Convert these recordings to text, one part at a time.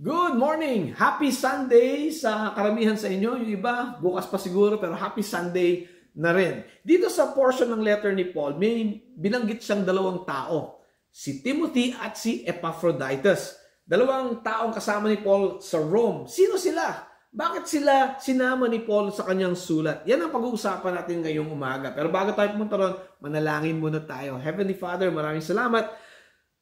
Good morning! Happy Sunday sa karamihan sa inyo. Yung iba, bukas pa siguro, pero happy Sunday na rin. Dito sa portion ng letter ni Paul, may binanggit siyang dalawang tao. Si Timothy at si Epaphroditus. Dalawang taong kasama ni Paul sa Rome. Sino sila? Bakit sila sinama ni Paul sa kanyang sulat? Yan ang pag-uusapan natin ngayong umaga. Pero bago tayo pumunta ron, manalangin muna tayo. Heavenly Father, maraming salamat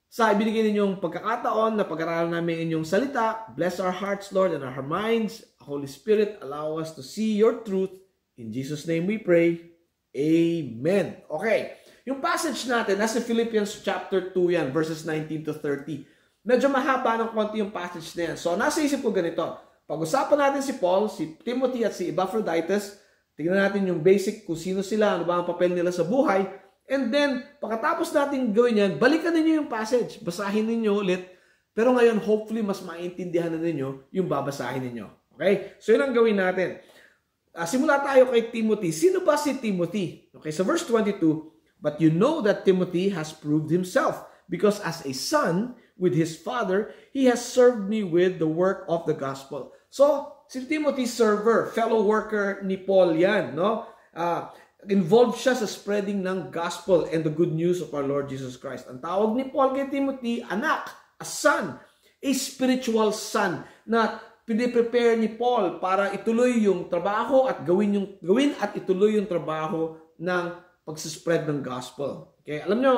sa ibinigay ninyong pagkakataon na pag-aralan namin inyong salita. Bless our hearts, Lord, and our minds. Holy Spirit, allow us to see your truth. In Jesus' name we pray. Amen. Okay. Yung passage natin, nasa Philippians chapter 2 yan, verses 19 to 30. Medyo mahaba ng konti yung passage na yan. So, nasa isip ko ganito. Pag-usapan natin si Paul, si Timothy at si Epaphroditus. Tingnan natin yung basic kung sino sila, ano ba ang papel nila sa buhay. And then, pagkatapos natin gawin yan, balikan ninyo yung passage. Basahin ninyo ulit. Pero ngayon, hopefully, mas maintindihan na ninyo yung babasahin ninyo. Okay? So, yun ang gawin natin. Simula tayo kay Timothy. Sino ba si Timothy? Okay, so verse 22, "But you know that Timothy has proved himself, because as a son with his father, he has served me with the work of the gospel." So, si Timothy, server, fellow worker ni Paul yan, no? Involved siya sa spreading ng gospel and the good news of our Lord Jesus Christ. Ang tawag ni Paul kay Timothy, anak, a son, a spiritual son na piniprepare ni Paul para ituloy yung trabaho at gawin at ituloy yung trabaho ng pagsispread ng gospel. Okay? Alam nyo,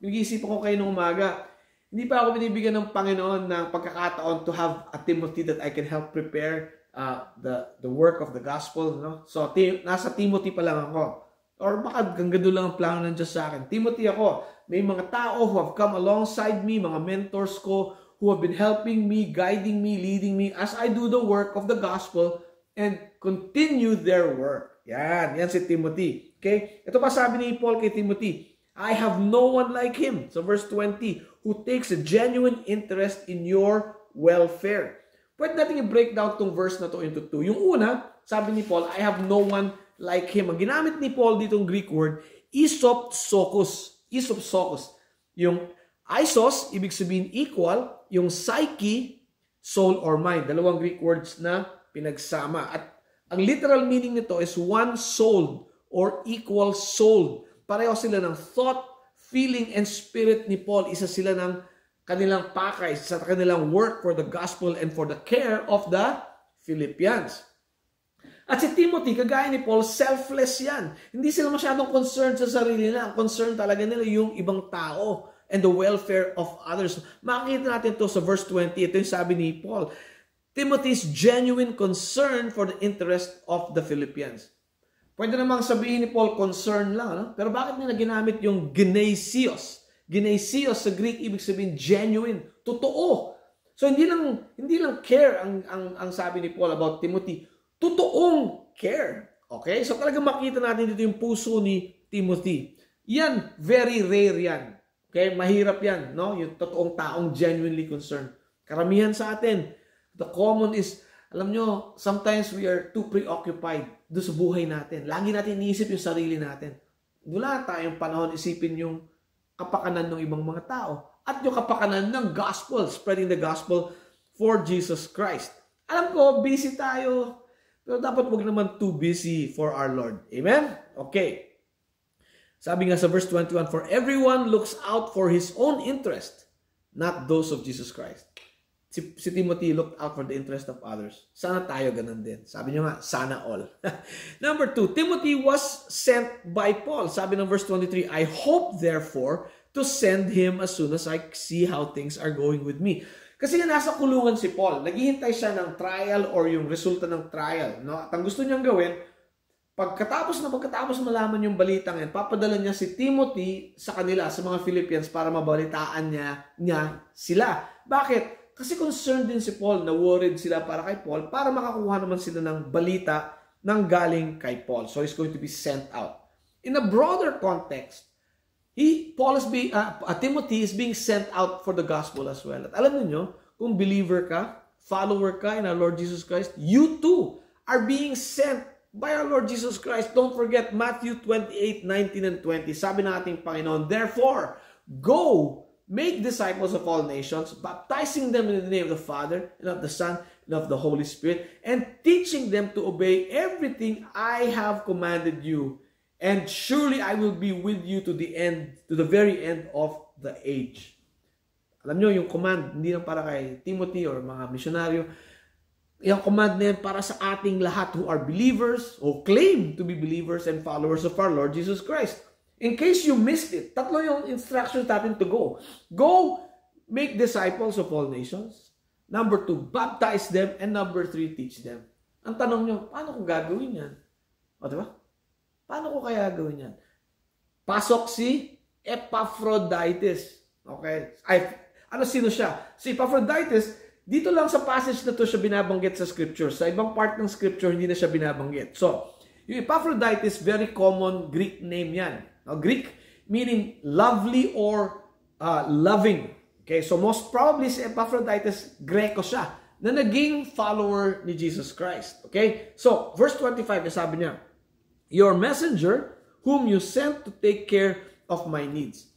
nag-iisipan ko kayo nung umaga, hindi pa ako binibigyan ng Panginoon ng pagkakataon to have a Timothy that I can help prepare the work of the gospel. No? So, nasa Timothy pa lang ako. Or baka gando lang ang plano ng Diyos sa akin. Timothy ako, may mga tao who have come alongside me, mga mentors ko, who have been helping me, guiding me, leading me as I do the work of the gospel and continue their work. Yan si Timothy. Okay? Ito pa sabi ni Paul kay Timothy, "I have no one like him." So verse 20, "who takes a genuine interest in your welfare." Pwede natin i-break down itong verse na to into two. Yung una, sabi ni Paul, "I have no one like him." Ang ginamit ni Paul ditong Greek word, isopsokos. Isopsokos. Yung isos, ibig sabihin equal. Yung psyche, soul or mind. Dalawang Greek words na pinagsama. At ang literal meaning nito is one soul or equal soul. Pareho sila ng thought, feeling, and spirit ni Paul. Isa sila ng kanilang pakay sa kanilang work for the gospel and for the care of the Philippians. At si Timothy, kagaya ni Paul, selfless yan. Hindi sila masyadong concerned sa sarili nila. Ang concern talaga nila yung ibang tao and the welfare of others. Makikita natin to sa verse 20. Ito yung sabi ni Paul. Timothy's genuine concern for the interest of the Philippians. Pwede namang sabihin ni Paul, concern lang. No? Pero bakit nila ginamit yung ginesios? Ginesios sa Greek, ibig sabihin genuine. Totoo. So hindi lang care ang sabi ni Paul about Timothy. Totoong care. Okay? So talagang makita natin dito yung puso ni Timothy. Yan, very rare yan. Okay? Mahirap yan. No? Yung totoong taong genuinely concerned. Karamihan sa atin, the common is, alam nyo, sometimes we are too preoccupied doon sa buhay natin. Lagi natin iniisip yung sarili natin. Wala tayong panahon isipin yung kapakanan ng ibang mga tao at yung kapakanan ng gospel, spreading the gospel for Jesus Christ. Alam ko, busy tayo, pero dapat wag naman too busy for our Lord. Amen? Okay. Sabi nga sa verse 21, "For everyone looks out for his own interest, not those of Jesus Christ." Si Timothy looked out for the interest of others. Sana tayo ganun din. Sabi niyo nga, sana all. Number 2, Timothy was sent by Paul. Sabi ng verse 23, "I hope therefore to send him as soon as I see how things are going with me." Kasi nga nasa kulungan si Paul. Naghihintay siya ng trial or yung resulta ng trial. No? At ang gusto niyang gawin, pagkatapos malaman yung balitang yan, papadala niya si Timothy sa kanila, sa mga Philippians, para mabalitaan niya sila. Bakit? Kasi concerned din si Paul, na worried sila para kay Paul, para makakuha naman sila ng balita ng galing kay Paul. So he's going to be sent out. In a broader context, Timothy is being sent out for the gospel as well. At alam niyo, kung believer ka, follower ka in our Lord Jesus Christ, you too are being sent by our Lord Jesus Christ. Don't forget Matthew 28:19 and 20. Sabi ng ating Panginoon, "Therefore, go make disciples of all nations, baptizing them in the name of the Father, and of the Son, and of the Holy Spirit, and teaching them to obey everything I have commanded you. And surely I will be with you to the end, to the very end of the age. Alam nyo, yung command, hindi lang para kay Timothy or mga misyonaryo. Yung command na yan para sa ating lahat who are believers, or claim to be believers and followers of our Lord Jesus Christ. In case you missed it, tatlo yung instructions natin to go. Go, make disciples of all nations. Number 2, baptize them. And number 3, teach them. Ang tanong nyo, paano ko gagawin yan? O, diba? Paano ko kaya gawin yan? Pasok si Epaphroditus. Okay? Sino siya? Si Epaphroditus, dito lang sa passage na to siya binabanggit sa scripture. Sa ibang part ng scripture, hindi na siya binabanggit. So, yung Epaphroditus, very common Greek name yan. Greek meaning lovely or loving. Okay, so most probably si Epaphroditus, Greco siya, na naging follower ni Jesus Christ. Okay, so verse 25, sabi niya, your messenger, whom you sent to take care of my needs.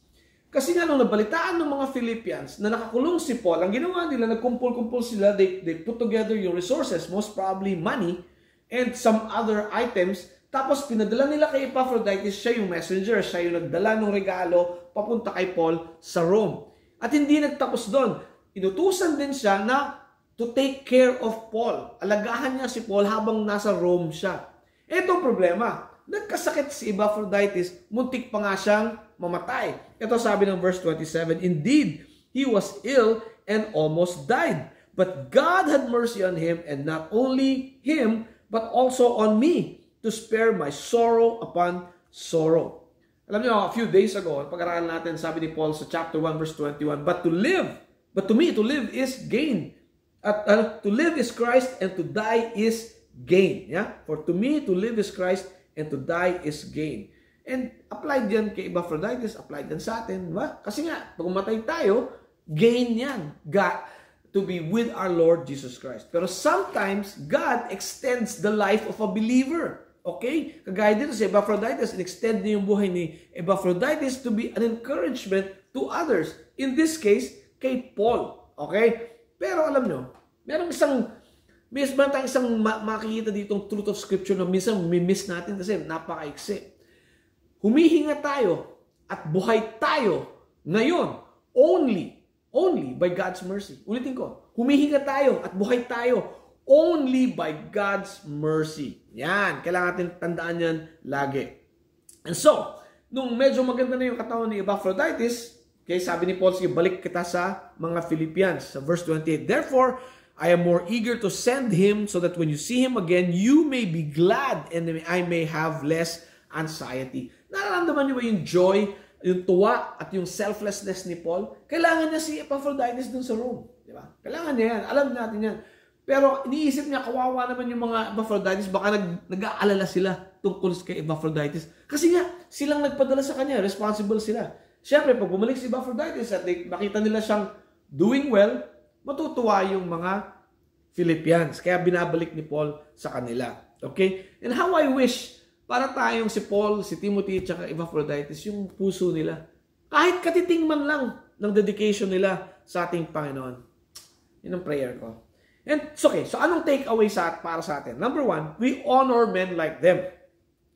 Kasi nga nung nabalitaan ng mga Philippians na nakakulong si Paul, ang ginawa nila, nagkumpul-kumpul sila, they put together yung resources, most probably money, and some other items. Tapos pinadala nila kay Epaphroditus, siya yung messenger, siya yung nagdala ng regalo papunta kay Paul sa Rome. At hindi nagtapos doon. Inutusan din siya na to take care of Paul. Alagahan niya si Paul habang nasa Rome siya. Ito ang problema. Nagkasakit si Epaphroditus, muntik pa nga siyang mamatay. Ito sabi ng verse 27, indeed, he was ill and almost died. But God had mercy on him, and not only him, but also on me, to spare my sorrow upon sorrow. Alam niyo, a few days ago, pag-aralan natin, sabi ni Paul sa chapter 1, verse 21, but to me, to live is gain. To live is Christ, and to die is gain. Yeah? For to me, to live is Christ, and to die is gain. And applied yan kay Epaphroditus, applied yan sa atin. Diba? Kasi nga, pag umatay tayo, gain yan. God, to be with our Lord Jesus Christ. Pero sometimes, God extends the life of a believer. Okay? Kagaya dito si Epaphroditus, in-extend niya yung buhay ni Epaphroditus to be an encouragement to others. In this case, kay Paul. Okay? Pero alam nyo, meron tayong isang makikita ditong truth of scripture na minsan miss natin kasi napaka-iksi. Humihinga tayo at buhay tayo ngayon only by God's mercy. Ulitin ko, humihinga tayo at buhay tayo only by God's mercy. Yan, kailangan natin tandaan yan lagi. And so, nung medyo maganda na yung katawan ni Epaphroditus, okay, sabi ni Paul, sige, balik kita sa mga Philippians, sa verse 28. Therefore, I am more eager to send him so that when you see him again, you may be glad and I may have less anxiety. Nararamdaman niyo ba yung joy, yung tuwa at yung selflessness ni Paul? Kailangan niya si Epaphroditus dun sa Rome. Di ba? Kailangan niya yan. Alam natin yan. Pero iniisip niya, kawawa naman yung mga Epaphroditus, baka nag-aalala sila tungkol kay Epaphroditus. Kasi nga, silang nagpadala sa kanya, responsible sila. Siyempre, pag bumalik si Epaphroditus at makita nila siyang doing well, matutuwa yung mga Philippians. Kaya binabalik ni Paul sa kanila. Okay? And how I wish, para tayong si Paul, si Timothy, at Epaphroditus, yung puso nila. Kahit katiting man lang ng dedication nila sa ating Panginoon. Yun ang prayer ko. And it's okay. So anong takeaway para sa atin? Number 1, we honor men like them.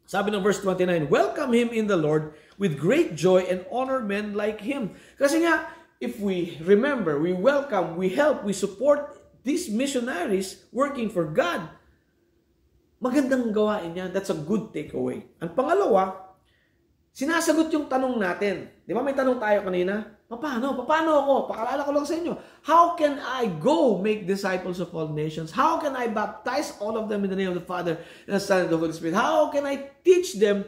Sabi ng verse 29, welcome him in the Lord with great joy and honor men like him. Kasi nga, if we remember, we welcome, we help, we support these missionaries working for God, magandang gawain yan. That's a good takeaway. Ang pangalawa, sinasagot yung tanong natin. Di ba may tanong tayo kanina? Paano ako? Pakaalala ko lang sa inyo. How can I go make disciples of all nations? How can I baptize all of them in the name of the Father and the Son and the Holy Spirit? How can I teach them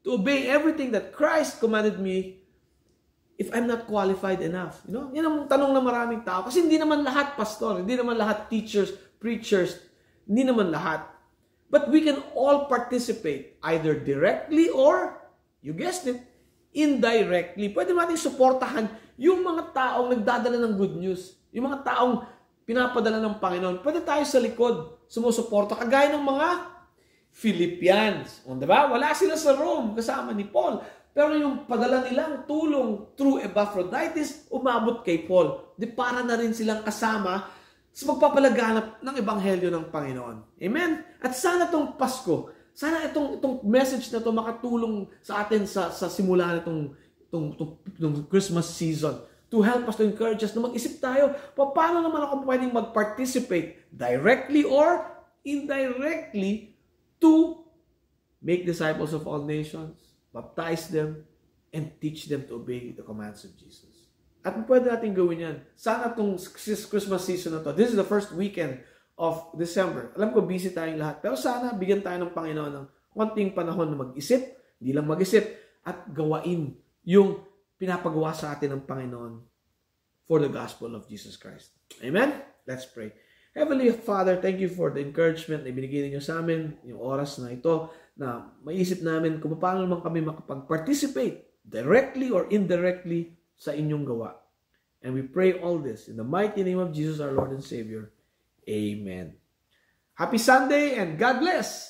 to obey everything that Christ commanded me if I'm not qualified enough? You know? Yan ang tanong ng maraming tao. Kasi hindi naman lahat pastor, hindi naman lahat teachers, preachers, hindi naman lahat. But we can all participate either directly or, you guessed it, indirectly. Pwede natin suportahan yung mga taong nagdadala ng good news. Yung mga taong pinapadala ng Panginoon. Pwede tayo sa likod sumusuporta. Kagaya ng mga Philippians. O, diba? Wala sila sa Rome kasama ni Paul. Pero yung padala nilang tulong through Epaphroditus, umabot kay Paul. Di para na rin silang kasama sa magpapalaganap ng Ebanghelyo ng Panginoon. Amen? At sana itong Pasko, sana itong message na ito makatulong sa atin sa simula na itong Christmas season to help us, to encourage us na mag-isip tayo, paano naman ako pwedeng mag-participate directly or indirectly to make disciples of all nations, baptize them, and teach them to obey the commands of Jesus. At pwede natin gawin yan. Sana itong Christmas season na to, this is the first weekend of December. Alam ko, busy tayong lahat. Pero sana, bigyan tayo ng Panginoon ng konting panahon na mag-isip, hindi lang mag-isip, at gawain yung pinapagawa sa atin ng Panginoon for the gospel of Jesus Christ. Amen? Let's pray. Heavenly Father, thank you for the encouragement na ibinigay ninyo sa amin, yung oras na ito, na maisip namin kung paano naman kami makapag-participate directly or indirectly sa inyong gawa. And we pray all this in the mighty name of Jesus, our Lord and Savior. Amen. Happy Sunday and God bless!